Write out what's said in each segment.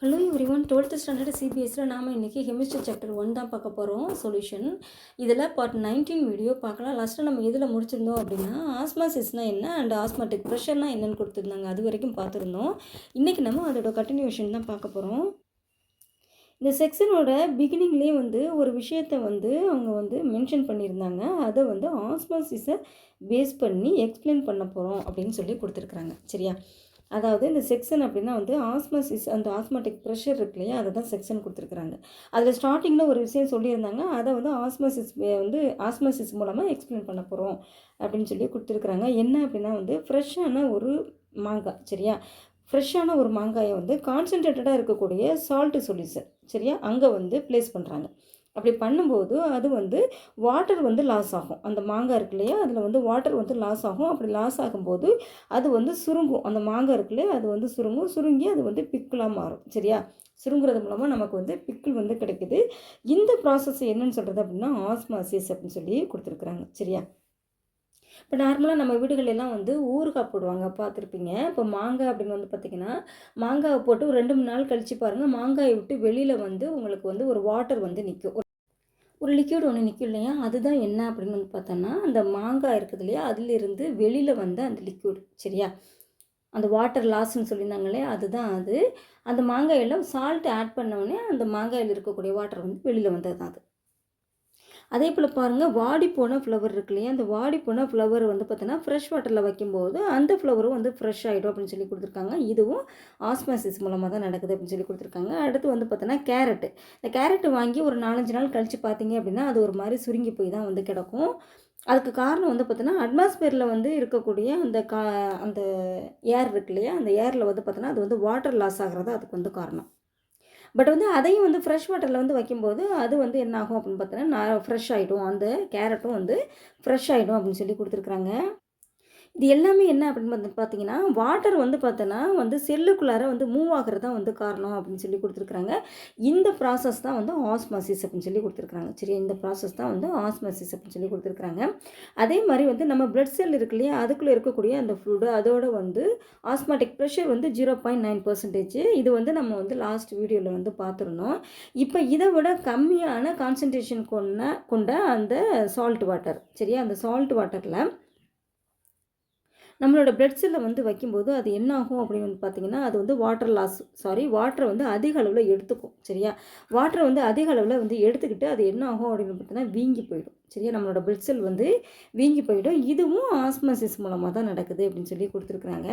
Hello everyone, 12th standard சிபிஎஸ்சியில் நாம் இன்றைக்கி chemistry chapter 1 தான் பார்க்க போகிறோம். சொல்யூஷன் இதில் பார்ட் 19 வீடியோ பார்க்கலாம். லாஸ்ட்டாக நம்ம எதில் முடிச்சிருந்தோம் அப்படின்னா ஆஸ்மாசிஸ்னால் என்ன அண்ட் ஆஸ்மாட்டிக் ப்ரெஷர்னால் என்னென்னு கொடுத்துருந்தாங்க. அது வரைக்கும் பார்த்துருந்தோம். இன்றைக்கி நம்ம அதோட கண்டினியூஷன் தான் பார்க்க போகிறோம். இந்த செக்ஷனோட பிகினிங்லேயே ஒரு விஷயத்தை அவங்க மென்ஷன் பண்ணியிருந்தாங்க. அதை ஆஸ்மாசிஸை பேஸ் பண்ணி எக்ஸ்பிளைன் பண்ண போகிறோம் அப்படின்னு சொல்லி கொடுத்துருக்குறாங்க. சரியா? அதாவது இந்த செக்ஷன் அப்படின்னா ஆஸ்மாசிஸ் அந்த ஆஸ்மாட்டிக் ப்ரெஷர் இருக்கு இல்லையா, அதை தான் செக்ஷன் கொடுத்துருக்குறாங்க. அதில் ஸ்டார்டிங்கில் ஒரு விஷயம் சொல்லியிருந்தாங்க. அதை ஆஸ்மாசிஸ் மூலமாக எக்ஸ்பிளைன் பண்ண போகிறோம் அப்படின்னு சொல்லி கொடுத்துருக்குறாங்க. என்ன அப்படின்னா ஃப்ரெஷ்ஷான ஒரு மாங்காய், சரியா, ஃப்ரெஷ்ஷான ஒரு மாங்காயை கான்சன்ட்ரேட்டடாக இருக்கக்கூடிய சால்ட்டு சொல்யூஷன், சரியா, அங்கே ப்ளேஸ் பண்ணுறாங்க. அப்படி பண்ணும்போது அது வாட்டர் லாஸ் ஆகும். அந்த மாங்காய் இருக்கு இல்லையா, அதில் வாட்டர் லாஸ் ஆகும். அப்படி லாஸ் ஆகும்போது அது சுருங்கும். அந்த மாங்காய் இருக்கு இல்லையா, அது சுருங்கி அது பிக்கிளாக மாறும். சரியா? சுருங்குறது மூலமாக நமக்கு பிக்கிள் கிடைக்குது. இந்த ப்ராசஸ் என்னன்னு சொல்கிறது அப்படின்னா ஆஸ்மாசிஸ் அப்படின்னு சொல்லி கொடுத்துருக்குறாங்க. சரியா? இப்போ நார்மலாக நம்ம வீடுகளெல்லாம் ஊறுகாய் போடுவாங்க, பார்த்துருப்பீங்க. இப்போ மாங்காய் அப்படின்னு பார்த்திங்கன்னா மாங்காயை போட்டு ஒரு 2-3 நாள் கழித்து பாருங்கள், மாங்காயை விட்டு வெளியில் உங்களுக்கு ஒரு வாட்டர் நிற்கும். ஒரு லிக்யூட் ஒன்று நிற்கும் இல்லையா, அதுதான் என்ன அப்படின்னு பார்த்தோன்னா அந்த மாங்காய் இருக்குது இல்லையா, அதிலிருந்து வெளியில் அந்த லிக்யூட். சரியா? அந்த வாட்டர் லாஸ்ன்னு சொல்லியிருந்தாங்க இல்லையா, அதுதான் அது. அந்த மாங்காயில் சால்ட் ஆட் பண்ணோடனே அந்த மாங்காயில் இருக்கக்கூடிய வாட்டர் வெளியில் வந்தது தான் அது. அதே போல் பாருங்கள், வாடிப்போன ஃப்ளவர் இருக்கு இல்லையா, அந்த வாடிப்போன ஃப்ளவர் பார்த்தோன்னா ஃப்ரெஷ் வாட்டரில் வைக்கும்போது அந்த ஃப்ளவரும் ஃப்ரெஷ் ஆகிடும் அப்படின்னு சொல்லி கொடுத்துருக்காங்க. இதுவும் ஆஸ்மாசிஸ் மூலமாக தான் நடக்குது அப்படின்னு சொல்லி கொடுத்துருக்காங்க. அடுத்து பார்த்தோன்னா கேரட்டு. இந்த கேரட்டு வாங்கி ஒரு 4-5 நாள் கழித்து பார்த்தீங்க அப்படின்னா அது ஒரு மாதிரி சுருங்கி போய் தான் கிடக்கும். அதுக்கு காரணம் பார்த்தோன்னா அட்மாஸ்பியரில் இருக்கக்கூடிய அந்த ஏர் இருக்கு இல்லையா, அந்த ஏரில் பார்த்தோன்னா அது வாட்டர் லாஸ் ஆகிறது அதுக்கு காரணம். பட் அதையும் ஃப்ரெஷ் வாட்டரில் வைக்கும்போது அது என்ன ஆகும் அப்படின்னு பார்த்தோன்னா ஃப்ரெஷ் ஆகிடும். அந்த கேரட்டும் ஃப்ரெஷ் ஆகிடும் அப்படின்னு சொல்லி கொடுத்துருக்குறாங்க. இது எல்லாமே என்ன அப்படின்னு பார்த்தீங்கன்னா வாட்டர் பார்த்தோன்னா செல்லுக்குள்ளார மூவ் ஆகிறது தான் காரணம் அப்படின்னு சொல்லி கொடுத்துருக்குறாங்க. இந்த ப்ராசஸ் தான் ஆஸ்மாசிஸ் அப்படின்னு சொல்லி கொடுத்துருக்குறாங்க. சரி, இந்த ப்ராசஸ் தான் ஆஸ்மாசிஸ் அப்படின்னு சொல்லி கொடுத்துருக்குறாங்க. அதே மாதிரி நம்ம பிளட் செல் இருக்கு இல்லையா, அதுக்குள்ளே இருக்கக்கூடிய அந்த ஃப்ளூடு அதோட ஆஸ்மாட்டிக் ப்ரெஷர் 0.9%. இது நம்ம லாஸ்ட் வீடியோவில் பார்த்துருந்தோம். இப்போ இதை விட கம்மியான கான்சன்ட்ரேஷன் கொண்ட அந்த சால்ட் வாட்டர், சரியா, அந்த சால்ட் வாட்டரில் நம்மளோட பிளட் செல்லை வைக்கும்போது அது என்ன ஆகும் அப்படின்னு பார்த்தீங்கன்னா அது வாட்டரை அதிக அளவில் எடுத்துக்கும். சரியா? வாட்டரை அதிக அளவில் எடுத்துக்கிட்டு அது என்ன ஆகும் அப்படின்னு பார்த்தீங்கன்னா வீங்கி போயிடும். சரியா? நம்மளோட பிளட் செல் வீங்கி போயிடும். இதுவும் ஆஸ்மாசிஸ் மூலமாக தான் நடக்குது அப்படின்னு சொல்லி கொடுத்துருக்குறாங்க.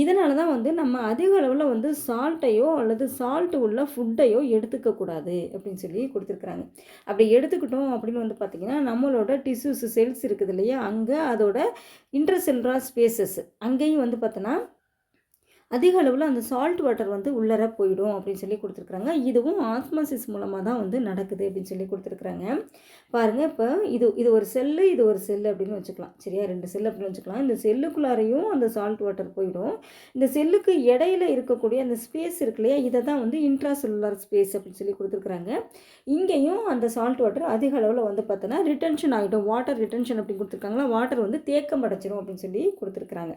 இதனால தான் நம்ம அதிக அளவில் சால்ட்டையோ அல்லது சால்ட் உள்ள ஃபுட்டையோ எடுத்துக்கக்கூடாது அப்படின்னு சொல்லி கொடுத்துருக்குறாங்க. அப்படி எடுத்துக்கிட்டோம் அப்படின்னு பார்த்திங்கன்னா நம்மளோட டிஷ்யூஸ் செல்ஸ் இருக்குது இல்லையா, அங்கே அதோட இன்டர்செல்லுலார் ஸ்பேசஸ் அங்கேயும் பார்த்தோன்னா அதிக அளவில் அந்த சால்ட் வாட்டர் உள்ளர போயிடும் அப்படின்னு சொல்லி கொடுத்துருக்குறாங்க. இதுவும் ஆஸ்மாசிஸ் மூலமாக தான் நடக்குது அப்படின்னு சொல்லி கொடுத்துருக்குறாங்க. பாருங்கள், இப்போ இது ஒரு செல்லு, இது ஒரு செல்லு அப்படின்னு வச்சுக்கலாம். சரியா? 2 செல்லு அப்படின்னு வச்சுக்கலாம். இந்த செல்லுக்குள்ளாரையும் அந்த சால்ட் வாட்டர் போயிடும். இந்த செல்லுக்கு இடையில இருக்கக்கூடிய அந்த ஸ்பேஸ் இருக்கு இல்லையா, இதை தான் இன்ட்ராசெல்லுலார் ஸ்பேஸ் அப்படின்னு சொல்லி கொடுத்துருக்குறாங்க. இங்கேயும் அந்த சால்ட் வாட்டர் அதிக அளவில் பார்த்தோன்னா ரிட்டென்ஷன் ஆகிடும். வாட்டர் ரிட்டென்ஷன் அப்படின்னு கொடுத்துருக்காங்களா, வாட்டர் தேக்கம் அடைச்சிரும் அப்படின்னு சொல்லி கொடுத்துருக்குறாங்க.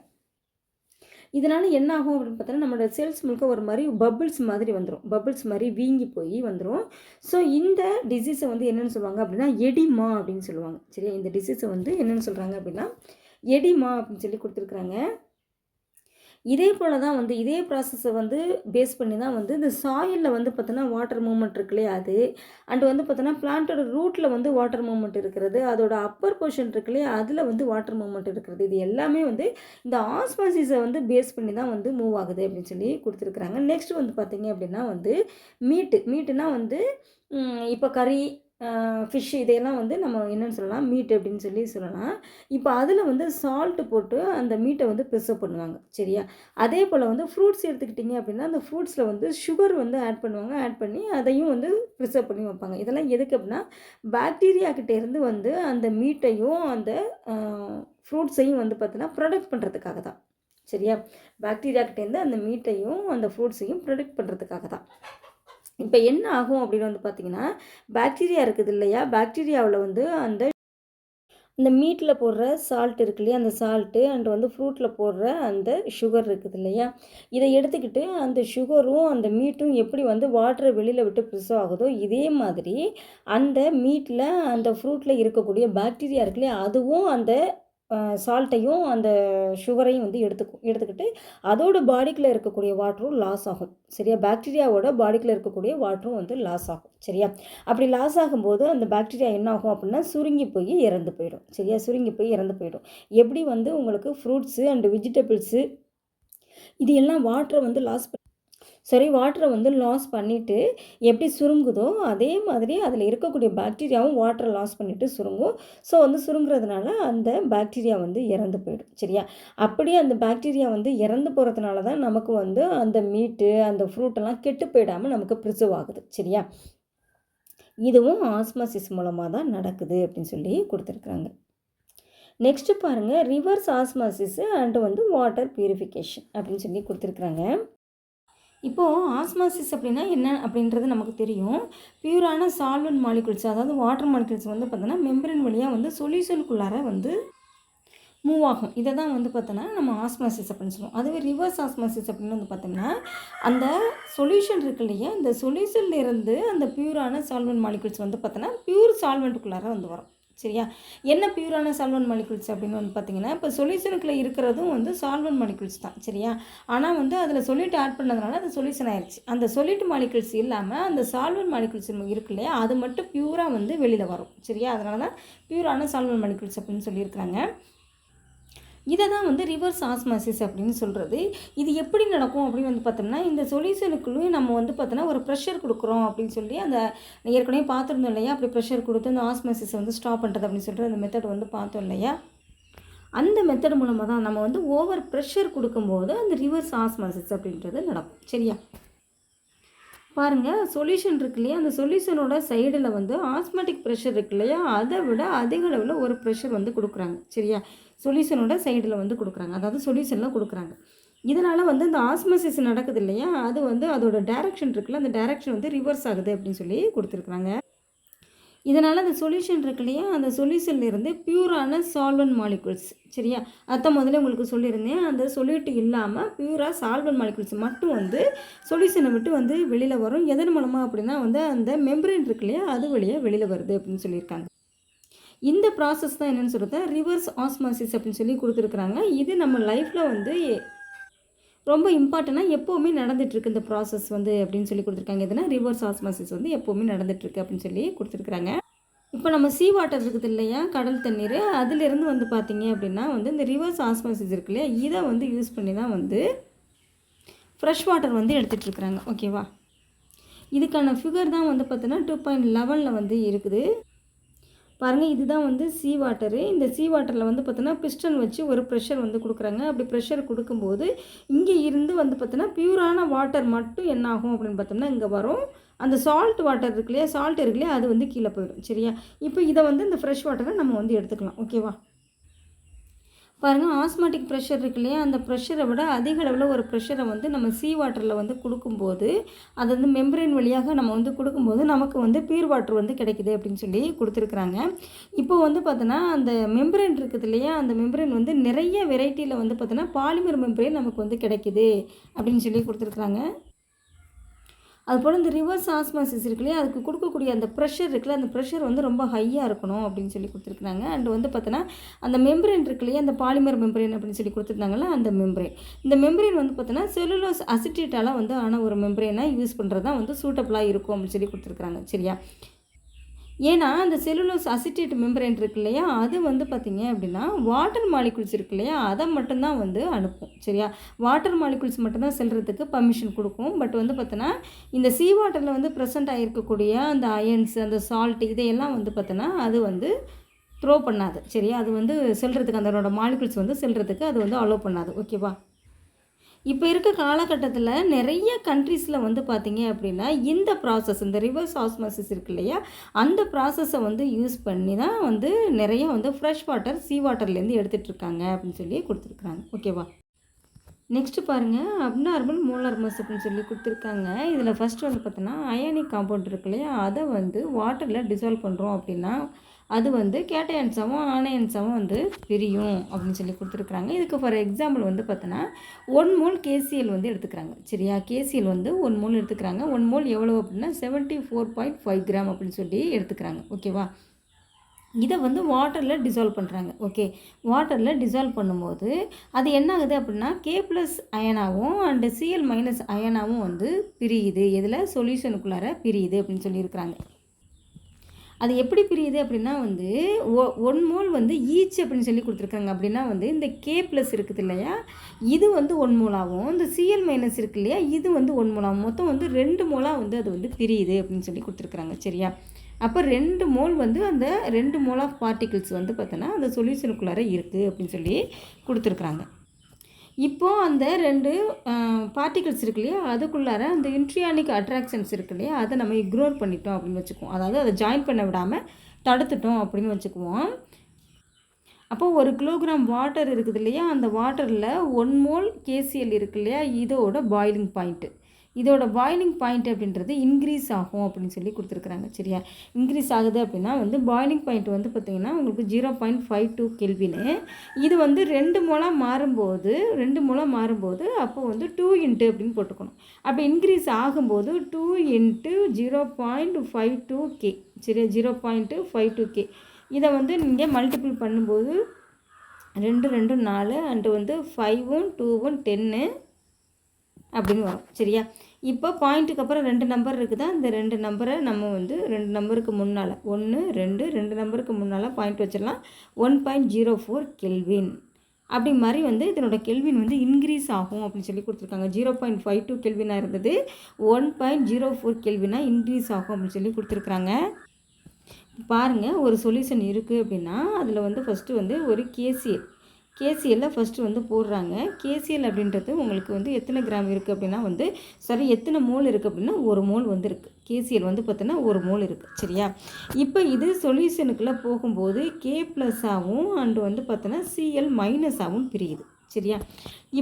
இதனால் என்ன ஆகும் அப்படின்னு பார்த்தோன்னா நம்மளோட செல்ஸ் முழுக்க ஒரு மாதிரி பபிள்ஸ் மாதிரி வந்துடும். பபிள்ஸ் மாதிரி வீங்கி போய் வந்துடும். ஸோ இந்த டிசீஸை என்னென்னு சொல்லுவாங்க அப்படின்னா எடிமா அப்படின்னு சொல்லுவாங்க. சரியா? இந்த டிசீஸை என்னென்னு சொல்கிறாங்க அப்படின்னா எடிமா அப்படின்னு சொல்லி கொடுத்துருக்குறாங்க. இதே போல் தான் இதே ப்ராசஸை பேஸ் பண்ணி தான் இந்த சாயிலில் பார்த்தோன்னா வாட்டர் மூவ்மெண்ட் இருக்கு இல்லையா, அது அண்டு பார்த்தோன்னா பிளான்ட்டோட ரூட்டில் வாட்டர் மூவ்மெண்ட் இருக்கிறது, அதோட அப்பர் போர்ஷன் இருக்கு இல்லையா, அதில் வாட்டர் மூவ்மெண்ட் இருக்கிறது. இது எல்லாமே இந்த ஆஸ்மாசிஸை பேஸ் பண்ணி தான் மூவ் ஆகுது அப்படின்னு சொல்லி கொடுத்துருக்குறாங்க. நெக்ஸ்ட் பார்த்தீங்க அப்படின்னா மீட்டுனா இப்போ கறி, ஃபிஷ் இதையெல்லாம் நம்ம என்னென்னு சொல்லலாம், மீட் அப்படின்னு சொல்லலாம். இப்போ அதில் சால்ட்டு போட்டு அந்த மீட்டை ப்ரிசர்வ் பண்ணுவாங்க. சரியா? அதே போல் ஃப்ரூட்ஸ் எடுத்துக்கிட்டிங்க அப்படின்னா அந்த ஃப்ரூட்ஸில் சுகர் ஆட் பண்ணுவாங்க. ஆட் பண்ணி அதையும் ப்ரிசர்வ் பண்ணி வைப்பாங்க. இதெல்லாம் எதுக்கு அப்படின்னா பாக்டீரியாக்கிட்டேருந்து அந்த மீட்டையும் அந்த ஃப்ரூட்ஸையும் பார்த்தோன்னா ப்ரொடக்ட் பண்ணுறதுக்காக தான். சரியா? பாக்டீரியாக்கிட்டேருந்து அந்த மீட்டையும் அந்த ஃப்ரூட்ஸையும் ப்ரொடக்ட் பண்ணுறதுக்காக தான். இப்போ என்ன ஆகும் அப்படின்னு பார்த்தீங்கன்னா பாக்டீரியா இருக்குது இல்லையா, பாக்டீரியாவில் அந்த இந்த மீட்டில் போடுற சால்ட் இருக்கு இல்லையா, அந்த சால்ட்டு அண்ட் வந்து ஃப்ரூட்டில் போடுற அந்த சுகர் இருக்குது இல்லையா, இதை எடுத்துக்கிட்டு அந்த சுகரும் அந்த மீட்டும் எப்படி வந்து வாட்டரை வெளியில் விட்டு ப்ரிசர்வ் ஆகுதோ, இதே மாதிரி அந்த மீட்டில் அந்த ஃப்ரூட்டில் இருக்கக்கூடிய பாக்டீரியா இருக்கு இல்லையா, அதுவும் அந்த சால்ட்டையும் அந்த சுகரையும் வந்து எடுத்துக்கிட்டு அதோட பாடிக்குள்ளே இருக்கக்கூடிய வாட்டரும் லாஸ் ஆகும். சரியா, பாக்டீரியாவோட பாடிக்குள்ளே இருக்கக்கூடிய வாட்டரும் வந்து லாஸ் ஆகும். சரியா, அப்படி லாஸ் ஆகும்போது அந்த பாக்டீரியா என்ன ஆகும் அப்படின்னா சுருங்கி போய் இறந்து போயிடும். சரியா, சுருங்கி போய் இறந்து போயிடும். எப்படி வந்து உங்களுக்கு ஃப்ரூட்ஸு அண்ட் வெஜிடபிள்ஸு இது எல்லாம் வாட்டரை வந்து வாட்டரை வந்து லாஸ் பண்ணிவிட்டு எப்படி சுருங்குதோ அதே மாதிரி அதில் இருக்கக்கூடிய பாக்டீரியாவும் வாட்டரை லாஸ் பண்ணிவிட்டு சுருங்கும். ஸோ வந்து சுருங்குறதுனால அந்த பாக்டீரியா வந்து இறந்து போயிடும். சரியா, அப்படியே அந்த பாக்டீரியா வந்து இறந்து போகிறதுனால தான் நமக்கு வந்து அந்த மீட்டு அந்த ஃப்ரூட்டெல்லாம் கெட்டு போயிடாமல் நமக்கு ப்ரிசர்வ் ஆகுது. சரியா, இதுவும் ஆஸ்மாசிஸ் மூலமாக தான் நடக்குது அப்படின்னு சொல்லி கொடுத்துருக்குறாங்க. நெக்ஸ்ட்டு பாருங்கள், ரிவர்ஸ் ஆஸ்மாசிஸ் அண்டு வந்து வாட்டர் பியூரிஃபிகேஷன் அப்படின்னு சொல்லி கொடுத்துருக்குறாங்க. இப்போது ஆஸ்மாசிஸ் அப்படின்னா என்ன அப்படின்றது நமக்கு தெரியும். பியூரான சால்வெண்ட் மாலிகுல்ஸ், அதாவது வாட்டர் மாலிகுல்ஸ் வந்து பார்த்தோன்னா மெம்பரேன் வழியாக வந்து சொல்யூஷனுக்குள்ளார வந்து மூவ் ஆகும். இதை தான் வந்து பார்த்தோன்னா நம்ம ஆஸ்மாசிஸ் அப்படின்னு சொல்லுவோம். அதுவே ரிவர்ஸ் ஆஸ்மாசிஸ் அப்படின்னு வந்து பார்த்தோம்னா அந்த சொல்யூஷன் இருக்கு இல்லையா, இந்த சொல்யூஷன்லேருந்து அந்த பியூரான சால்வெண்ட் மாலிகுல்ஸ் வந்து பார்த்தோன்னா பியூர் சால்வெண்ட்டுக்குள்ளார வந்து வரும். சரியா, என்ன பியூரான சால்வெண்ட் மாலிகுல்ஸ் அப்படின்னு வந்து பார்த்திங்கன்னா, இப்போ சொல்யூஷனுக்குள்ளே இருக்கிறதும் வந்து சால்வெண்ட் மாலிகுல்ஸ் தான். சரியா, ஆனால் வந்து அதில் சொல்யூட் ஆட் பண்ணதுனால அது சொல்யூஷன் ஆயிடுச்சு. அந்த சொல்யூட் மாலிகுல்ஸ் இல்லாமல் அந்த சால்வெண்ட் மாலிகுல்ஸ் இருக்கு இல்லையா, அது மட்டும் பியூராக வந்து வெளியில் வரும். சரியா, அதனால தான் பியூரான சால்வெண்ட் மாலிகுல்ஸ் அப்படின்னு சொல்லியிருக்கிறாங்க. இதை தான் வந்து ரிவர்ஸ் ஆஸ்மாசிஸ் அப்படின்னு சொல்கிறது. இது எப்படி நடக்கும் அப்படின்னு வந்து பார்த்தோம்னா, இந்த சொல்யூஷனுக்குள்ளேயும் நம்ம வந்து பார்த்தோன்னா ஒரு ப்ரெஷர் கொடுக்குறோம் அப்படின்னு சொல்லி அந்த ஏற்கனவே பார்த்துருந்தோம் இல்லையா, அப்படி ப்ரெஷர் கொடுத்து அந்த ஆஸ்மாசிஸ் வந்து ஸ்டாப் பண்ணுறது அப்படின்னு சொல்லிட்டு அந்த மெத்தட் வந்து பார்த்தோம் இல்லையா, அந்த மெத்தட் மூலமாக தான் நம்ம வந்து ஓவர் ப்ரெஷர் கொடுக்கும்போது அந்த ரிவர்ஸ் ஆஸ்மாசிஸ் அப்படின்றது நடக்கும். சரியா, பாருங்கள், சொல்யூஷன் இருக்கு இல்லையா, அந்த சொல்யூஷனோட சைடில் வந்து ஆஸ்மேட்டிக் ப்ரெஷர் இருக்கு இல்லையா, அதை விட அதிக அளவில் ஒரு ப்ரெஷர் வந்து கொடுக்குறாங்க. சரியா, சொல்யூஷனோட சைடில் வந்து கொடுக்குறாங்க, அதாவது சொல்யூஷனில் கொடுக்குறாங்க. இதனால் வந்து இந்த ஆஸ்மோசிஸ் நடக்குது இல்லையா, அது வந்து அதோட டைரக்ஷன் இருக்குல்ல, அந்த டைரக்ஷன் வந்து ரிவர்ஸ் ஆகுது அப்படின்னு சொல்லி கொடுத்துருக்குறாங்க. இதனால் அந்த சொல்யூஷன் இருக்கு இல்லையா, அந்த சொல்யூஷன்லேருந்து பியூரான சால்வெண்ட் மாலிகுல்ஸ். சரியா, அதான் முதல்ல உங்களுக்கு சொல்லியிருந்தேன், அந்த சொல்யூட் இல்லாமல் பியூராக சால்வெண்ட் மாலிகுல்ஸ் மட்டும் வந்து சொல்யூஷனை விட்டு வந்து வெளியில் வரும். எதன் மூலமாக அப்படின்னா வந்து அந்த மெம்பரேன் இருக்கு இல்லையா, அது வழியாக வெளியில் வருது அப்படின்னு சொல்லியிருக்காங்க. இந்த ப்ராசஸ் தான் என்னென்னு சொல்கிறது ரிவர்ஸ் ஆஸ்மாசிஸ் அப்படின்னு சொல்லி கொடுத்துருக்குறாங்க. இது நம்ம லைஃப்பில் வந்து ரொம்ப இம்பார்ட்டண்ட்டாக எப்போவுமே நடந்துகிட்ருக்கு இந்த ப்ராசஸ் வந்து அப்படின்னு சொல்லி கொடுத்துருக்காங்க. எதுனா ரிவர்ஸ் ஆஸ்மாசிஸ் வந்து எப்போவுமே நடந்துகிட்ருக்கு அப்படின்னு சொல்லி கொடுத்துருக்குறாங்க. இப்போ நம்ம சீ வாட்டர் இருக்குது இல்லையா, கடல் தண்ணீர், அதிலிருந்து வந்து பார்த்திங்க அப்படின்னா வந்து இந்த ரிவர்ஸ் ஆஸ்மாசிஸ் இருக்கு இல்லையா, இதை வந்து யூஸ் பண்ணி தான் வந்து ஃப்ரெஷ் வாட்டர் வந்து எடுத்துகிட்ருக்குறாங்க. ஓகேவா, இதுக்கான ஃபிகர் தான் வந்து பார்த்தோன்னா 2.11 வந்து இருக்குது. பாருங்கள், இதுதான் வந்து சீ வாட்டரு. இந்த சீ வாட்டரில் வந்து பார்த்தோன்னா பிஸ்டன் வச்சு ஒரு ப்ரெஷர் வந்து கொடுக்குறாங்க. அப்படி ப்ரெஷர் கொடுக்கும்போது இங்கே இருந்து வந்து பார்த்தோன்னா பியூரான வாட்டர் மட்டும் என்ன ஆகும் அப்படின்னு பார்த்தோம்னா இங்கே வரும். அந்த சால்ட் வாட்டர் இருக்கு இல்லையா, சால்ட் இருக்கு இல்லையா, அது வந்து கீழே போயிடும். சரியா, இப்போ இதை வந்து இந்த ஃப்ரெஷ் வாட்டரை நம்ம வந்து எடுத்துக்கலாம். ஓகேவா, பாருங்கள், ஆஸ்மாட்டிக் ப்ரெஷர் இருக்கு இல்லையா, அந்த ப்ரெஷரை விட அதிக அளவில் ஒரு ப்ரெஷரை வந்து நம்ம சீ வாட்டரில் வந்து கொடுக்கும்போது அது வந்து மெம்பரேன் வழியாக நம்ம வந்து கொடுக்கும்போது நமக்கு வந்து பியூர் வாட்டர் வந்து கிடைக்குது அப்படின்னு சொல்லி கொடுத்துருக்குறாங்க. இப்போ வந்து பார்த்தோன்னா அந்த மெம்பரேன் இருக்குது இல்லையா, அந்த மெம்பரேன் வந்து நிறைய வெரைட்டியில் வந்து பார்த்தோன்னா பாலிமர் மெம்பரேன் நமக்கு வந்து கிடைக்குது அப்படின்னு சொல்லி கொடுத்துருக்குறாங்க. அதுபோல் இந்த ரிவர்ஸ் ஆஸ்மாசிஸ் இருக்கு இல்லையா, அதுக்கு கொடுக்கக்கூடிய அந்த ப்ரெஷர் இருக்குல்ல, அந்த ப்ரெஷர் வந்து ரொம்ப ஹையாக இருக்கணும் அப்படின்னு சொல்லி கொடுத்துருக்குறாங்க. அண்ட் வந்து பார்த்தோன்னா அந்த மெம்பரேன் இருக்கு இல்லையா, அந்த பாலிமர் மெம்பரேன் அப்படின்னு சொல்லி கொடுத்துருந்தாங்கல்ல, அந்த மெம்பரேன், இந்த மெம்பரேன் வந்து பார்த்தோன்னா செல்லுலோஸ் அசிட்டேட்டால் வந்து ஆன ஒரு மெம்பரேனாக யூஸ் பண்ணுறது தான் வந்து சூட்டபுளாக இருக்கும் அப்படின்னு சொல்லி கொடுத்துருக்குறாங்க. சரியா, ஏன்னா அந்த செல்லுலோஸ் அசிட்டேட் மெம்பரேன் இருக்கு இல்லையா, அது வந்து பார்த்திங்க அப்படின்னா வாட்டர் மாலிகுல்ஸ் இருக்கு இல்லையா, அதை மட்டும்தான் வந்து அனுப்பும். சரியா, வாட்டர் மாலிகுல்ஸ் மட்டும்தான் செல்கிறதுக்கு பர்மிஷன் கொடுக்கும். பட் வந்து பார்த்தோன்னா இந்த சீ வாட்டரில் வந்து ப்ரெசென்ட் ஆகிருக்கக்கூடிய அந்த அயன்ஸ், அந்த சால்ட், இதையெல்லாம் வந்து பார்த்தோன்னா அது வந்து த்ரோ பண்ணாது. சரியா, அது வந்து செல்கிறதுக்கு அதனோட மாலிகுல்ஸ் வந்து செல்கிறதுக்கு அது வந்து அலோவ் பண்ணாது. ஓகேவா, இப்போ இருக்க காலகட்டத்தில் நிறைய கண்ட்ரீஸில் வந்து பார்த்திங்க அப்படின்னா இந்த ப்ராசஸ், இந்த ரிவர்ஸ் ஆஸ்மாசிஸ் இருக்கு இல்லையா, அந்த ப்ராசஸை வந்து யூஸ் பண்ணி தான் வந்து நிறைய வந்து ஃப்ரெஷ் வாட்டர் சீ வாட்டர்லேருந்து எடுத்துகிட்ருக்காங்க அப்படின்னு சொல்லி கொடுத்துருக்குறாங்க. ஓகேவா, நெக்ஸ்ட்டு பாருங்கள், அப்நார்மல் மோலார் மாஸ் அப்படின்னு சொல்லி கொடுத்துருக்காங்க. இதில் ஃபஸ்ட்டு வந்து பார்த்தோன்னா, அயானிக் காம்பவுண்ட் இருக்கு இல்லையா, அதை வந்து வாட்டரில் டிசால்வ் பண்ணுறோம் அப்படின்னா, அது வந்து கேட்டயான்ஸாவும் ஆனயன்ஸாவும் வந்து பிரியும் அப்படின்னு சொல்லி கொடுத்துருக்குறாங்க. இதுக்கு ஃபார் எக்ஸாம்பிள் வந்து பார்த்தோன்னா, 1 மோல் கேசிஎல் வந்து எடுத்துக்கிறாங்க. சரியா, கேசிஎல் வந்து 1 மோல் எடுத்துக்கிறாங்க. 1 மோல் எவ்வளோ அப்படின்னா 74.5 கிராம் அப்படின்னு சொல்லி எடுத்துக்கிறாங்க. ஓகேவா, இதை வந்து வாட்டரில் டிசால்வ் பண்ணுறாங்க. ஓகே, வாட்டரில் டிசால்வ் பண்ணும்போது அது என்ன ஆகுது அப்படின்னா K+ அயனாகவும் அண்டு Cl- அயனாகவும் வந்து பிரியுது. இதில் சொல்யூஷனுக்குள்ளார பிரியுது அப்படின்னு சொல்லியிருக்கிறாங்க. அது எப்படி பிரியுது அப்படின்னா வந்து 1 மோல் வந்து ஈச் அப்படின்னு சொல்லி கொடுத்துருக்காங்க. அப்படின்னா வந்து இந்த K+ இருக்குது இல்லையா, இது வந்து 1 மோலாகவும், இந்த Cl- இருக்கு இல்லையா, இது வந்து 1 மோலாகவும், மொத்தம் வந்து 2 மோலாக வந்து அது வந்து பிரியுது அப்படின்னு சொல்லி கொடுத்துருக்குறாங்க. சரியா, அப்போ 2 மோல் வந்து அந்த 2 மோல் ஆஃப் பார்ட்டிகிள்ஸ் வந்து பார்த்தோன்னா அந்த சொல்யூஷனுக்குள்ளார இருக்குது அப்படின்னு சொல்லி கொடுத்துருக்குறாங்க. இப்போது அந்த 2 பார்ட்டிகிள்ஸ் இருக்கு இல்லையா, அதுக்குள்ளார அந்த இன்ட்ரியானிக் அட்ராக்ஷன்ஸ் இருக்கு இல்லையா, அதை நம்ம இக்னோர் பண்ணிட்டோம் அப்படின்னு வச்சுக்குவோம். அதாவது அதை ஜாயின் பண்ண விடாமல் தடுத்துட்டோம் அப்படின்னு வச்சுக்குவோம். அப்போது 1 கிலோகிராம் வாட்டர் இருக்குது இல்லையா, அந்த வாட்டரில் 1 மோல் கேசிஎல் இருக்கு இல்லையா, இதோட பாயிலிங் பாயிண்ட்டு, இதோட பாயிலிங் பாயிண்ட் அப்படின்றது இன்க்ரீஸ் ஆகும் அப்படின்னு சொல்லி கொடுத்துருக்குறாங்க. சரியா, இன்க்ரீஸ் ஆகுது அப்படின்னா வந்து பாயிலிங் பாயிண்ட் வந்து பார்த்திங்கன்னா உங்களுக்கு 0.52 கெல்வின்னு. இது வந்து 2 மோலாக மாறும்போது அப்போ வந்து 2 இன்ட்டு அப்படின்னு போட்டுக்கணும். அப்போ இன்க்ரீஸ் ஆகும்போது 2 இன்ட்டு 0.52 கே. சரியா, 0.52 கே. இதை வந்து நீங்கள் மல்டிபிள் பண்ணும்போது 2 2 4 அண்டு வந்து 5 2 10 அப்படின்னு வரும். சரியா, இப்போ பாயிண்ட்டுக்கு அப்புறம் 2 நம்பர் இருக்குதா, இந்த 2 நம்பரை நம்ம வந்து 2 நம்பருக்கு முன்னால் 1 2 நம்பருக்கு முன்னால் பாயிண்ட் வச்சிடலாம். 1.04 கெல்வின் அப்படி மாதிரி வந்து இதனோட கெல்வின் வந்து இன்க்ரீஸ் ஆகும் அப்படின்னு சொல்லி கொடுத்துருக்காங்க. 0.52 கெல்வினாக இருந்தது 1.04 கெல்வினாக இன்க்ரீஸ் ஆகும் அப்படின்னு சொல்லி கொடுத்துருக்குறாங்க. பாருங்கள், ஒரு சொல்யூஷன் இருக்குது அப்படின்னா அதில் வந்து ஃபஸ்ட்டு வந்து ஒரு கேசிஎல்லில் ஃபஸ்ட்டு வந்து போடுறாங்க. கேசிஎல் அப்படின்றது உங்களுக்கு வந்து எத்தனை கிராம் இருக்குது அப்படின்னா வந்து எத்தனை மோல் இருக்குது அப்படின்னா 1 மோல் வந்து இருக்குது. கேசிஎல் வந்து பார்த்தோன்னா 1 மோல் இருக்குது. சரியா, இப்போ இது சொல்யூஷனுக்குள்ளே போகும்போது K+ அண்டு வந்து பார்த்தோன்னா Cl- பிரியுது. சரியா,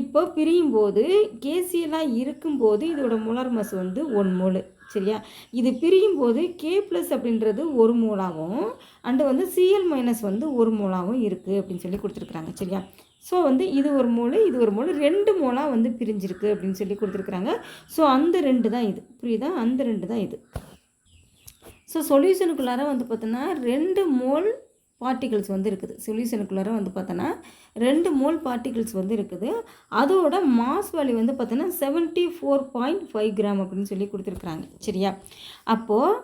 இப்போ பிரியும் போது கேசிஎல்லாக இருக்கும்போது இதோட மோலார் மாஸ் வந்து 1 மோல். சரியா, இது பிரியும் போது K+ அப்படின்றது 1 மோலாகவும் அண்டு வந்து Cl- வந்து 1 மோலாகவும் இருக்குது அப்படின்னு சொல்லி கொடுத்துருக்குறாங்க. சரியா, ஸோ வந்து இது 1 மோல், இது 1 மோல், 2 மோலாக வந்து பிரிஞ்சிருக்கு அப்படின்னு சொல்லி கொடுத்துருக்குறாங்க. ஸோ அந்த 2 தான் இது, புரியுதா, அந்த 2 தான் இது. ஸோ சொல்யூஷனுக்குள்ளார வந்து பார்த்தோன்னா 2 மோல் பார்ட்டிகிள்ஸ் வந்து இருக்குது. சொல்யூஷனுக்குள்ளார வந்து பார்த்தோன்னா 2 மோல் பார்ட்டிகிள்ஸ் வந்து இருக்குது. அதோட மாஸ் வேல்யூ வந்து பார்த்தோன்னா 74.5 கிராம் அப்படின்னு சொல்லி கொடுத்துருக்குறாங்க. சரியா, அப்போது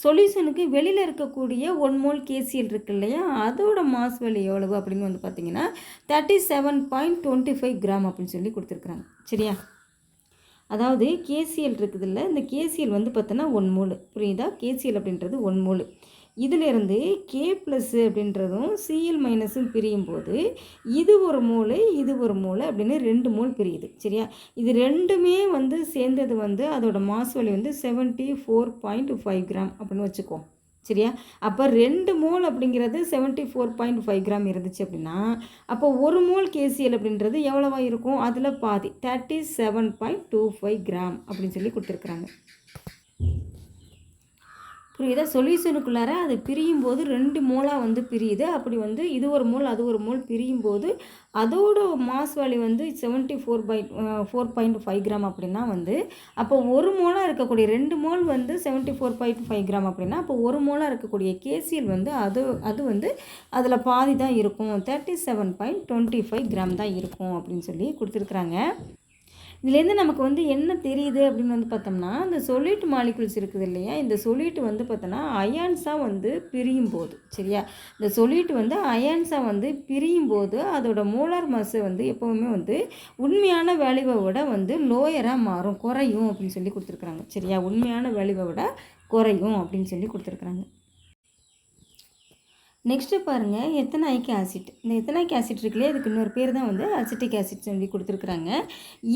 சொல்யூஷனுக்கு வெளியில் இருக்கக்கூடிய 1 மோல் கேசிஎல் இருக்குது இல்லையா, அதோட மாஸ் வேல்யூ எவ்வளவு அப்படின்னு வந்து பார்த்திங்கன்னா 37.25 கிராம் அப்படின்னு சொல்லி கொடுத்துருக்குறாங்க. சரியா, அதாவது கேசிஎல் இருக்குது இல்லை, இந்த கேசிஎல் வந்து பார்த்தோன்னா 1 மோல், புரியுதா, கேசிஎல் அப்படின்றது 1 மோல். இதிலிருந்து K+ அப்படின்றதும் Cl- பிரியும் போது இது 1 மோல், இது 1 மோல் அப்படின்னு 2 மோல் பிரியுது. சரியா, இது ரெண்டுமே வந்து சேர்ந்தது வந்து அதோட மாஸ் வேல்யூ வந்து 74.5 கிராம் அப்படின்னு வச்சுக்கோ. சரியா, அப்போ 2 மோல் அப்படிங்கிறது 74.5 கிராம் இருந்துச்சு அப்படின்னா அப்போ 1 மோல் கேசிஎல் அப்படின்றது எவ்வளவா இருக்கும், அதில் பாதி 37.25 கிராம் அப்படின்னு சொல்லி கொடுத்துருக்குறாங்க. புரியுதா, சொல்யூஷனுக்குள்ளார அது பிரியும் போது 2 மோலாக வந்து பிரியுது. அப்படி வந்து இது 1 மோல் அது 1 மோல் பிரியும் போது அதோட மாஸ் வேல்யூ வந்து 74.5 கிராம் அப்படின்னா வந்து அப்போ 1 மோலாக இருக்கக்கூடிய 2 மோல் வந்து 74.5 கிராம் அப்படின்னா அப்போ 1 மோலாக இருக்கக்கூடிய கேசிஎல் வந்து அது வந்து அதில் பாதி தான் இருக்கும், 37.25 கிராம் தான் இருக்கும் அப்படின்னு சொல்லி கொடுத்துருக்குறாங்க. இதுலேருந்து நமக்கு வந்து என்ன தெரியுது அப்படின்னு வந்து பார்த்தோம்னா, இந்த சொல்யூட் மாலிகுல்ஸ் இருக்குது இல்லையா, இந்த சொல்யூட் வந்து பார்த்தோன்னா அயான்ஸாக வந்து பிரியும் போது, சரியா, இந்த சொல்யூட் வந்து அயான்ஸாக வந்து பிரியும் போது அதோட மோலார் மாஸ் வந்து எப்போவுமே வந்து உண்மையான வேல்யூவை விட வந்து லோயராக மாறும், குறையும் அப்படின்னு சொல்லி கொடுத்துருக்குறாங்க. சரியா, உண்மையான வேல்யூவை விட குறையும் அப்படின்னு சொல்லி கொடுத்துருக்குறாங்க. நெக்ஸ்ட்டு பாருங்கள், எத்தனாயிக் ஆசிட். இந்த எத்தனாயிக் ஆசிட் இருக்குல்லையே, இதுக்கு இன்னொரு பேர் தான் வந்து அசிட்டிக் ஆசிட் சொல்லி கொடுத்துருக்குறாங்க.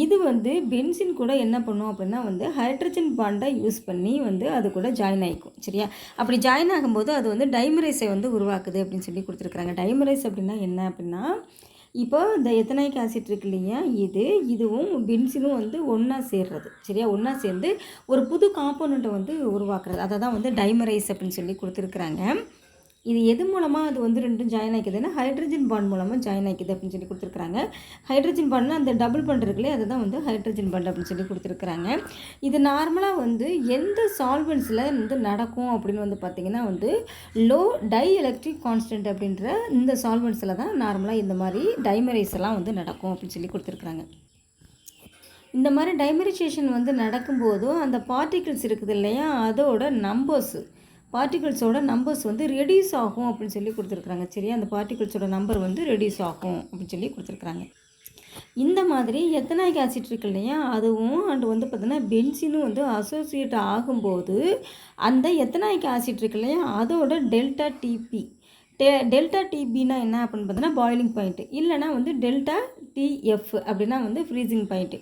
இது வந்து பென்சின் கூட என்ன பண்ணும் அப்படின்னா வந்து ஹைட்ரஜன் பாண்டை யூஸ் பண்ணி வந்து அது கூட ஜாயின் ஆகிக்கும். சரியா, அப்படி ஜாயின் ஆகும்போது அது வந்து டைமரைஸை வந்து உருவாக்குது அப்படின்னு சொல்லி கொடுத்துருக்குறாங்க. டைமரைஸ் அப்படின்னா என்ன அப்படின்னா இப்போ இந்த எத்தனைக் ஆசிட் இருக்கு இல்லையா, இதுவும் பென்சீனும் வந்து ஒன்றா சேர்றது. சரியா, ஒன்றா சேர்ந்து ஒரு புது காம்போனண்ட்டை வந்து உருவாக்குறது. அதை தான் வந்து டைமரைஸ் அப்படின்னு சொல்லி கொடுத்துருக்குறாங்க. இது எது மூலமாக அது வந்து ரெண்டும் ஜாயின் ஆகிக்குதுன்னா ஹைட்ரஜன் பாண்ட் மூலமாக ஜாயின் ஆகிக்குது அப்படின்னு சொல்லி கொடுத்துருக்குறாங்க. ஹைட்ரஜன் பாண்ட்னா அந்த டபுள் பாண்ட் இருக்குல்லையே, அதுதான் வந்து ஹைட்ரஜன் பாண்ட் அப்படின்னு சொல்லி கொடுத்துருக்குறாங்க. இது நார்மலாக வந்து எந்த சால்வெண்ட்ஸில் வந்து நடக்கும் அப்படின்னு வந்து பார்த்திங்கன்னா வந்து லோ டை எலக்ட்ரிக் கான்ஸ்டன்ட் அப்படின்ற இந்த சால்வெண்ட்ஸில் தான் நார்மலாக இந்த மாதிரி டைமரைஸ் எல்லாம் வந்து நடக்கும் அப்படின்னு சொல்லி கொடுத்துருக்குறாங்க. இந்த மாதிரி டைமரைசேஷன் வந்து நடக்கும்போதும் அந்த பார்ட்டிகிள்ஸ் இருக்குது இல்லையா, அதோட பார்ட்டிகிள்ஸோட நம்பர்ஸ் வந்து ரெடியூஸ் ஆகும் அப்படின்னு சொல்லி கொடுத்துருக்குறாங்க. சரியா, அந்த பார்ட்டிகிள்ஸோட நம்பர் வந்து ரெடியூஸ் ஆகும் அப்படின்னு சொல்லி கொடுத்துருக்குறாங்க. இந்த மாதிரி எத்தனாயிக் ஆசிட் இருக்கு இல்லையா, அதுவும் அண்டு வந்து பார்த்தீங்கன்னா பென்சீனும் வந்து அசோசியேட் ஆகும்போது அந்த எத்தனாயிக் ஆசிட் இருக்கு இல்லையா, அதோட டெல்டா டிபினா என்ன அப்படின்னு பார்த்தீங்கன்னா பாயிலிங் பாயிண்ட்டு, இல்லைனா வந்து டெல்டா டிஎஃப் அப்படின்னா வந்து ஃப்ரீசிங் பாயிண்ட்டு.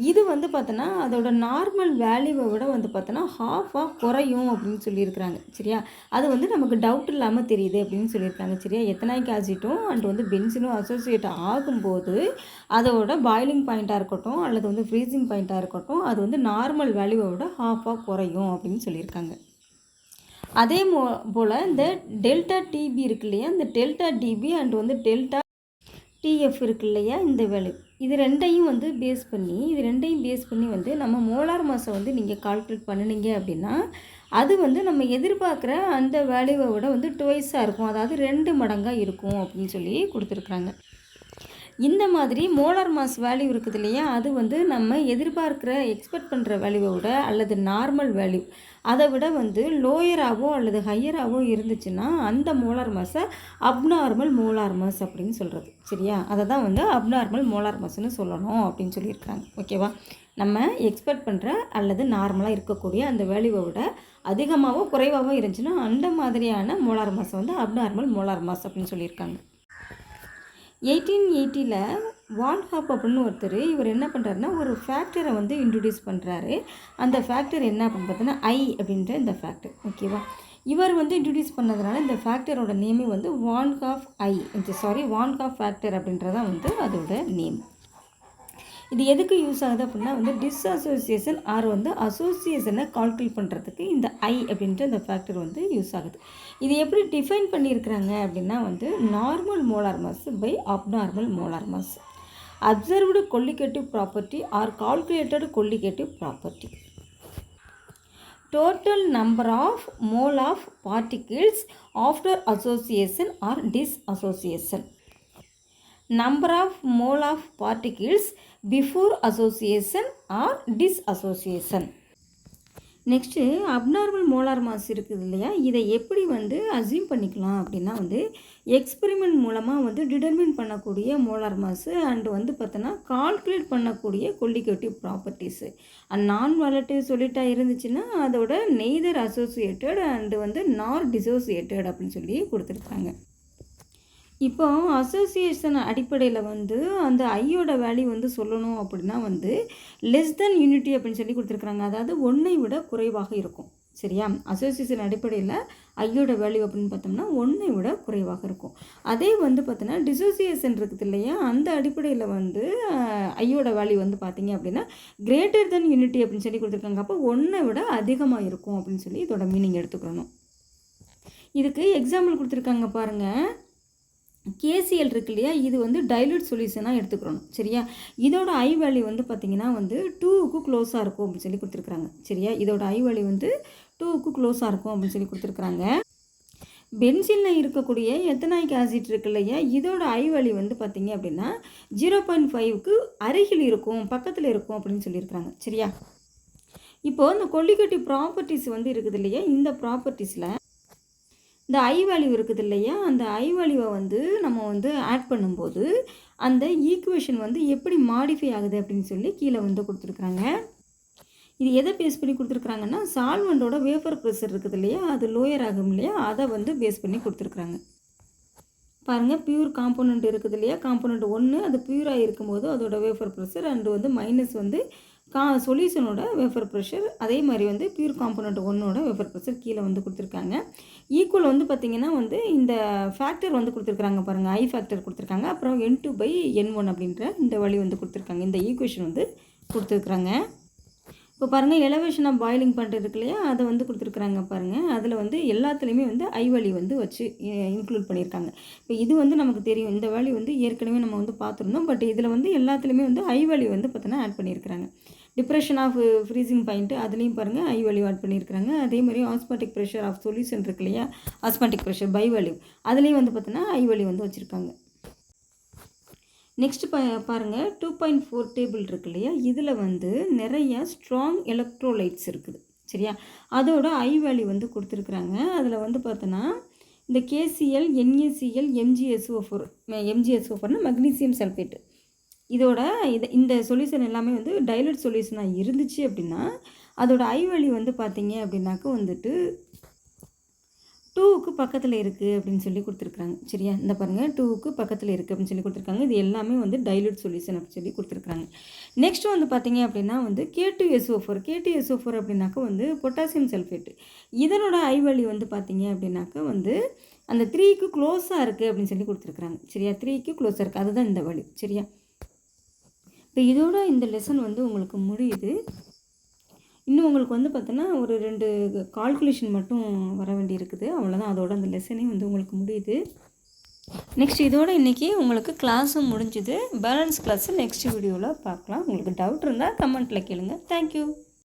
இது வந்து பார்த்தோன்னா அதோட நார்மல் வேல்யூவை விட வந்து பார்த்தோன்னா ஹாஃபாக குறையும் அப்படின்னு சொல்லியிருக்கிறாங்க. சரியா, அது வந்து நமக்கு டவுட் இல்லாமல் தெரியுது அப்படின்னு சொல்லியிருக்காங்க. சரியா, எத்தனாயிக் ஆசிட்டும் அண்ட் வந்து பென்சீனும் அசோசியேட் ஆகும்போது அதோட பாயிலிங் பாயிண்ட்டாக இருக்கட்டும் அல்லது வந்து ஃப்ரீசிங் பாயிண்ட்டாக இருக்கட்டும், அது வந்து நார்மல் வேல்யூவை விட ஹாஃபாக குறையும் அப்படின்னு சொல்லியிருக்காங்க. அதே போல் இந்த டெல்டா டிபி இருக்கு இல்லையா, இந்த டெல்டா டிபி அண்ட் வந்து டெல்டா டிஎஃப் இருக்கு இல்லையா, இந்த வேல்யூ இது ரெண்டையும் பேஸ் பண்ணி வந்து நம்ம மோலார் மாஸை வந்து நீங்கள் கால்குலேட் பண்ணினீங்க அப்படின்னா அது வந்து நம்ம எதிர்பார்க்குற அந்த வேல்யூவை விட வந்து டுவைஸாக இருக்கும், அதாவது 2 மடங்காக இருக்கும் அப்படின்னு சொல்லி கொடுத்துருக்குறாங்க. இந்த மாதிரி மோலார் மாஸ் வேல்யூ இருக்குது இல்லையா, அது வந்து நம்ம எக்ஸ்பெக்ட் பண்ணுற வேல்யூவை விட அல்லது நார்மல் வேல்யூ அதை விட வந்து லோயராகவோ அல்லது ஹையராகவோ இருந்துச்சுன்னா அந்த மோலார் மாஸை அப்நார்மல் மோலார் மாஸ் அப்படின்னு சொல்கிறது. சரியா, அதை தான் வந்து அப்நார்மல் மோலார் மாஸ்ன்னு சொல்லணும் அப்படின்னு சொல்லியிருக்காங்க. ஓகேவா, நம்ம எக்ஸ்பெக்ட் பண்ணுற அல்லது நார்மலாக இருக்கக்கூடிய அந்த வேல்யூவை விட அதிகமாகவோ குறைவாகவோ இருந்துச்சுன்னா அந்த மாதிரியான மோலார் மாஸை வந்து அப்நார்மல் மோலார் மாஸ் அப்படின்னு சொல்லியிருக்காங்க. 1880 வால்ஹாப் அப்படின்னு ஒருத்தர் இவர் என்ன பண்ணுறாருன்னா ஒரு ஃபேக்டரை வந்து இன்ட்ரடியூஸ் பண்ணுறாரு. அந்த ஃபேக்டர் என்ன அப்படின்னு பார்த்தோன்னா ஐ அப்படின்ற இந்த ஃபேக்டர். ஓகேவா, இவர் வந்து இன்ட்ரடியூஸ் பண்ணதுனால இந்த ஃபேக்டரோட நேமே வந்து வான்ஹாஃப் ஃபேக்டர் அப்படின்றதான் வந்து அதோட நேம். இது எதுக்கு யூஸ் ஆகுது அப்படின்னா வந்து டிஸ்அசோசியேஷன் ஆர் வந்து அசோசியேஷனை கால்குலேட் பண்ணுறதுக்கு இந்த ஐ அப்படின்ற இந்த ஃபேக்டர் வந்து யூஸ் ஆகுது. இது எப்படி டிஃபைன் பண்ணியிருக்கிறாங்க அப்படின்னா வந்து normal molar mass by abnormal molar mass, observed colligative property or calculated colligative property, total number of mole of particles after association or disassociation, number of mole of particles before association or disassociation. Next abnormal molar mass இருக்குது இல்லையா, இதை எப்படி வந்து assume பண்ணிக்கலாம் அப்படின்னா வந்து experiment மூலமாக வந்து டிட்டர்மின் பண்ணக்கூடிய மோலார் மாஸு அண்டு வந்து பார்த்தோன்னா கால்குலேட் பண்ணக்கூடிய கொல்லிகேட்டிவ் ப்ராப்பர்ட்டிஸு. நான் வாலட்டிவ் சொல்லிட்டாக இருந்துச்சுன்னா அதோட நெய்தர் அசோசியேட்டட் அண்டு வந்து நார் டிசோசியேட்டட் அப்படின்னு சொல்லி கொடுத்துருக்காங்க. இப்போ அசோசியேஷன் அடிப்படையில் வந்து அந்த ஐயோட வேல்யூ வந்து சொல்லணும் அப்படின்னா வந்து லெஸ் தென் யூனிட்டி அப்படின்னு சொல்லி கொடுத்துருக்குறாங்க, அதாவது 1ஐ விட குறைவாக இருக்கும். சரியா, அசோசியேஷன் அடிப்படையில் ஐயோட வேல்யூ அப்படின்னு பார்த்தோம்னா 1ஐ விட குறைவாக இருக்கும். அதே வந்து பார்த்தோன்னா டிசோசியேஷன் இருக்குது இல்லையா, அந்த அடிப்படையில் வந்து ஐயோட வேல்யூ வந்து பார்த்தீங்க அப்படின்னா கிரேட்டர் தென் யூனிட்டி அப்படின்னு சொல்லி கொடுத்துருக்காங்க. அப்போ 1ஐ விட அதிகமாக இருக்கும் அப்படின்னு சொல்லி இதோட மீனிங் எடுத்துக்கணும். இதுக்கு எக்ஸாம்பிள் கொடுத்துருக்காங்க பாருங்கள். கேசிஎல் இருக்கு இல்லையா, இது வந்து டைலூட் சொல்யூஷனாக எடுத்துக்கிறோம். சரியா, இதோட ஐ வேல்யூ வந்து பார்த்திங்கன்னா வந்து 2க்கு க்ளோஸாக இருக்கும் அப்படின்னு சொல்லி கொடுத்துருக்குறாங்க. சரியா, இதோட ஐ வேல்யூ வந்து 2க்கு க்ளோஸாக இருக்கும் அப்படின்னு சொல்லி கொடுத்துருக்குறாங்க. பென்சிலில் இருக்கக்கூடிய எத்தனாயிக் ஆசிட் இருக்கு இல்லையா, இதோட ஐ வேல்யூ வந்து பார்த்திங்க அப்படின்னா 0.5க்கு அருகில் இருக்கும், பக்கத்தில் இருக்கும் அப்படின்னு சொல்லியிருக்கிறாங்க. சரியா, இப்போது இந்த கொல்லிகேட்டிவ் ப்ராப்பர்ட்டிஸ் வந்து இருக்குது இல்லையா, இந்த ப்ராப்பர்ட்டிஸில் இந்த ஐ வேல்யூ இருக்குது இல்லையா, அந்த ஐ வேல்யூவை வந்து நம்ம வந்து ஆட் பண்ணும்போது அந்த ஈக்குவேஷன் வந்து எப்படி மாடிஃபை ஆகுது அப்படின்னு சொல்லி கீழே வந்து கொடுத்துருக்குறாங்க. இது எதை பேஸ் பண்ணி கொடுத்துருக்குறாங்கன்னா சால்வெண்ட்டோட வேஃபர் ப்ரெஷர் இருக்குது இல்லையா, அது லோயர் ஆகும் இல்லையா, அதை வந்து பேஸ் பண்ணி கொடுத்துருக்குறாங்க. பாருங்கள், பியூர் காம்போனண்ட் இருக்குது இல்லையா, காம்போனண்ட் 1 அது பியூராக இருக்கும்போது அதோட வேஃபர் ப்ரெஷர் அண்டு வந்து மைனஸ் வந்து சொல்யூஷனோட வேப்பர் ப்ரெஷர், அதே மாதிரி வந்து பியூர் காம்பனண்ட் 1ஓட வேப்பர் ப்ரெஷர் கீழே வந்து கொடுத்துருக்காங்க. ஈக்குவல் வந்து பார்த்திங்கன்னா வந்து இந்த ஃபேக்டர் வந்து கொடுத்துருக்குறாங்க பாருங்கள், ஐ ஃபேக்டர் கொடுத்துருக்காங்க. அப்புறம் N2/N1 அப்படின்ற இந்த வழி வந்து கொடுத்துருக்காங்க. இந்த ஈக்குவேஷன் வந்து கொடுத்துருக்குறாங்க. இப்போ பாருங்கள், எலவேஷன் ஆஃப் பாயிலிங் பாயிண்ட் இருக்கு இல்லையா, அதை வந்து கொடுத்துருக்குறாங்க பாருங்கள். அதில் வந்து எல்லாத்துலேயுமே வந்து ஐ வேல்யூ வந்து வச்சு இன்க்ளூட் பண்ணியிருக்காங்க. இப்போ இது வந்து நமக்கு தெரியும், இந்த வேல்யூ வந்து ஏற்கனவே நம்ம வந்து பார்த்துருந்தோம். பட் இதில் வந்து எல்லாத்துலேயுமே வந்து ஐ வேல்யூ வந்து பார்த்தோன்னா ஆட் பண்ணியிருக்கிறாங்க. டிப்ரெஷன் ஆஃப் ஃப்ரீசிங் பாயிண்ட்டு அதுலேயும் பாருங்கள் ஐ வேல்யூ ஆட் பண்ணியிருக்கிறாங்க. அதே மாதிரி ஆஸ்மாட்டிக் ப்ரெஷர் ஆஃப் சொல்யூஷன் இருக்கு இல்லையா, ஆஸ்மாட்டிக் ப்ரெஷர் பை வேல்யூ, அதுலேயும் வந்து பார்த்தோன்னா ஐ வேல்யூ வந்து வச்சுருக்காங்க. நெக்ஸ்ட்டு பாருங்கள் 2.4 டேபிள் இருக்கு இல்லையா, இதில் வந்து நிறைய ஸ்ட்ராங் எலக்ட்ரோலைட்ஸ் இருக்குது சரியா, அதோட ஐ வேல்யூ வந்து கொடுத்துருக்குறாங்க. அதில் வந்து பார்த்தோன்னா இந்த KCl, NaCl, MgSO4 magnesium sulphate, இதோட இந்த சொல்யூஷன் எல்லாமே வந்து டைலூட் சொல்யூஷனாக இருந்துச்சு அப்படின்னா அதோட ஐ வேல்யூ வந்து பார்த்தீங்க அப்படின்னாக்க வந்துட்டு 2க்கு பக்கத்தில் இருக்குது அப்படின்னு சொல்லி கொடுத்துருக்குறாங்க சரியா. இந்த பாருங்கள் 2க்கு பக்கத்தில் இருக்குது அப்படின்னு சொல்லி கொடுத்துருக்காங்க. இது எல்லாமே வந்து டைலூட் சொல்யூஷன் அப்படின்னு சொல்லி கொடுத்துருக்குறாங்க. நெக்ஸ்ட் வந்து பார்த்தீங்க அப்படின்னா வந்து K2SO4 அப்படின்னாக்க வந்து பொட்டாசியம் சல்ஃபேட்டு, இதனோட ஐ வேல்யூ வந்து பார்த்தீங்க அப்படின்னாக்க வந்து அந்த 3க்கு க்ளோஸாக இருக்குது அப்படின்னு சொல்லி கொடுத்துருக்குறாங்க சரியா. 3க்கு க்ளோஸாக இருக்குது, அதுதான் இந்த வேல்யூ சரியா. இப்போ இதோட இந்த லெசன் வந்து உங்களுக்கு முடியுது. இன்னும் உங்களுக்கு வந்து பார்த்தோன்னா ஒரு 2 கால்குலேஷன் மட்டும் வர வேண்டி இருக்குது, அவ்வளோதான். அதோட அந்த லெசனே வந்து உங்களுக்கு முடியுது. நெக்ஸ்ட் இதோட இன்றைக்கி உங்களுக்கு கிளாஸும் முடிஞ்சுது. பேலன்ஸ் கிளாஸு நெக்ஸ்ட் வீடியோவில் பார்க்கலாம். உங்களுக்கு டவுட் இருந்தால் கமெண்ட்டில் கேளுங்க. தேங்க்யூ.